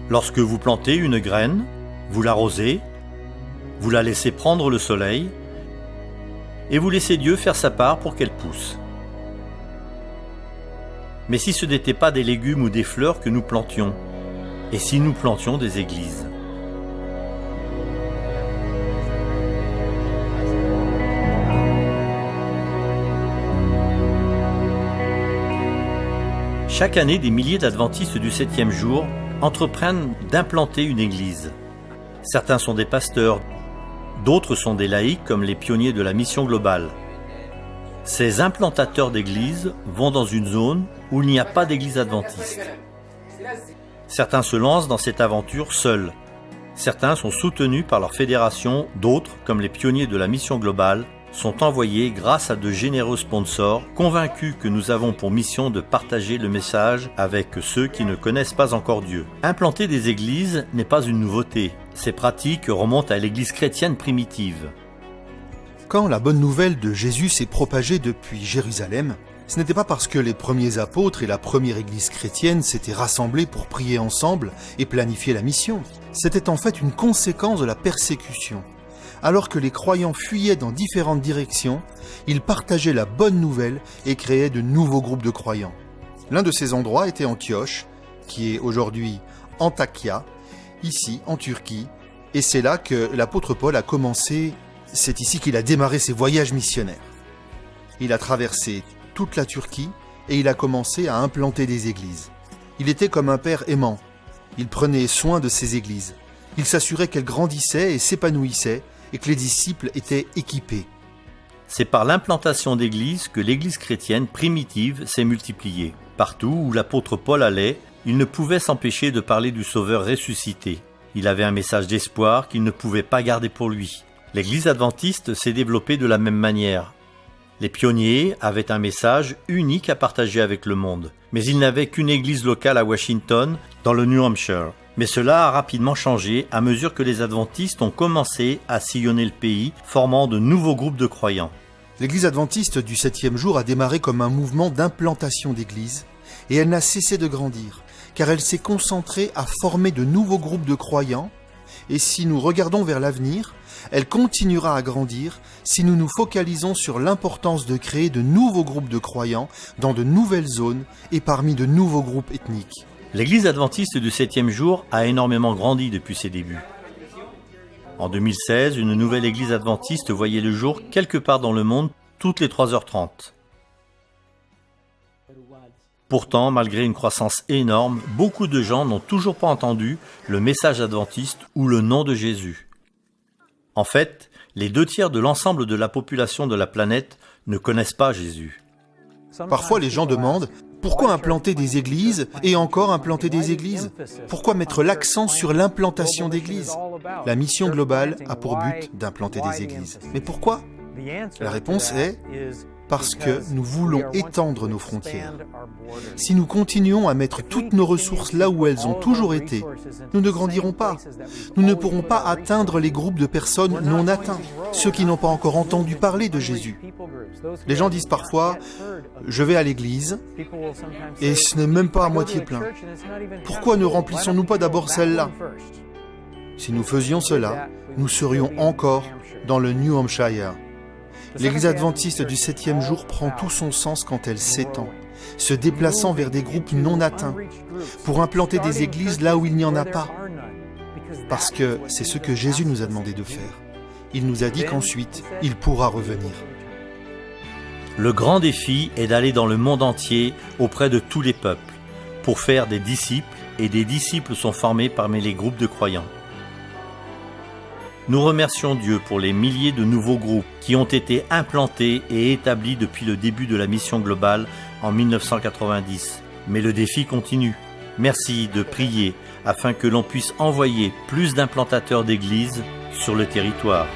Lorsque vous plantez une graine, vous l'arrosez, vous la laissez prendre le soleil et vous laissez Dieu faire sa part pour qu'elle pousse. Mais si ce n'était pas des légumes ou des fleurs que nous plantions, et si nous plantions des églises? Chaque année, des milliers d'adventistes du 7e jour entreprennent d'implanter une église. Certains sont des pasteurs, d'autres sont des laïcs comme les pionniers de la mission globale. Ces implantateurs d'églises vont dans une zone où il n'y a pas d'église adventiste. Certains se lancent dans cette aventure seuls. Certains sont soutenus par leur fédération, d'autres, comme les pionniers de la mission globale, sont envoyés grâce à de généreux sponsors, convaincus que nous avons pour mission de partager le message avec ceux qui ne connaissent pas encore Dieu. Implanter des églises n'est pas une nouveauté. Ces pratiques remontent à l'église chrétienne primitive. Quand la bonne nouvelle de Jésus s'est propagée depuis Jérusalem, ce n'était pas parce que les premiers apôtres et la première église chrétienne s'étaient rassemblés pour prier ensemble et planifier la mission. C'était en fait une conséquence de la persécution. Alors que les croyants fuyaient dans différentes directions, ils partageaient la bonne nouvelle et créaient de nouveaux groupes de croyants. L'un de ces endroits était Antioche, qui est aujourd'hui Antakya, ici en Turquie, et c'est là que l'apôtre Paul a commencé, c'est ici qu'il a démarré ses voyages missionnaires. Il a traversé toute la Turquie et il a commencé à implanter des églises. Il était comme un père aimant. Il prenait soin de ses églises. Il s'assurait qu'elles grandissaient et s'épanouissaient et que les disciples étaient équipés. C'est par l'implantation d'églises que l'église chrétienne primitive s'est multipliée. Partout où l'apôtre Paul allait, il ne pouvait s'empêcher de parler du Sauveur ressuscité. Il avait un message d'espoir qu'il ne pouvait pas garder pour lui. L'église adventiste s'est développée de la même manière. Les pionniers avaient un message unique à partager avec le monde, mais ils n'avaient qu'une église locale à Washington, dans le New Hampshire. Mais cela a rapidement changé à mesure que les adventistes ont commencé à sillonner le pays, formant de nouveaux groupes de croyants. L'église adventiste du 7e jour a démarré comme un mouvement d'implantation d'églises, et elle n'a cessé de grandir, car elle s'est concentrée à former de nouveaux groupes de croyants, et si nous regardons vers l'avenir, elle continuera à grandir si nous nous focalisons sur l'importance de créer de nouveaux groupes de croyants dans de nouvelles zones et parmi de nouveaux groupes ethniques. L'église adventiste du 7e jour a énormément grandi depuis ses débuts. En 2016, une nouvelle église adventiste voyait le jour quelque part dans le monde toutes les 3h30. Pourtant, malgré une croissance énorme, beaucoup de gens n'ont toujours pas entendu le message adventiste ou le nom de Jésus. En fait, les 2/3 de l'ensemble de la population de la planète ne connaissent pas Jésus. Parfois, les gens demandent « Pourquoi implanter des églises et encore implanter des églises ? Pourquoi mettre l'accent sur l'implantation d'églises ?» La mission globale a pour but d'implanter des églises. Mais pourquoi ? La réponse est parce que nous voulons étendre nos frontières. Si nous continuons à mettre toutes nos ressources là où elles ont toujours été, nous ne grandirons pas. Nous ne pourrons pas atteindre les groupes de personnes non atteints, ceux qui n'ont pas encore entendu parler de Jésus. Les gens disent parfois « Je vais à l'église et ce n'est même pas à moitié plein. Pourquoi ne remplissons-nous pas d'abord celle-là » Si nous faisions cela, nous serions encore dans le New Hampshire. L'église adventiste du 7e jour prend tout son sens quand elle s'étend, se déplaçant vers des groupes non atteints, pour implanter des églises là où il n'y en a pas. Parce que c'est ce que Jésus nous a demandé de faire. Il nous a dit qu'ensuite, il pourra revenir. Le grand défi est d'aller dans le monde entier auprès de tous les peuples, pour faire des disciples, et des disciples sont formés parmi les groupes de croyants. Nous remercions Dieu pour les milliers de nouveaux groupes qui ont été implantés et établis depuis le début de la mission globale en 1990. Mais le défi continue. Merci de prier afin que l'on puisse envoyer plus d'implantateurs d'églises sur le territoire.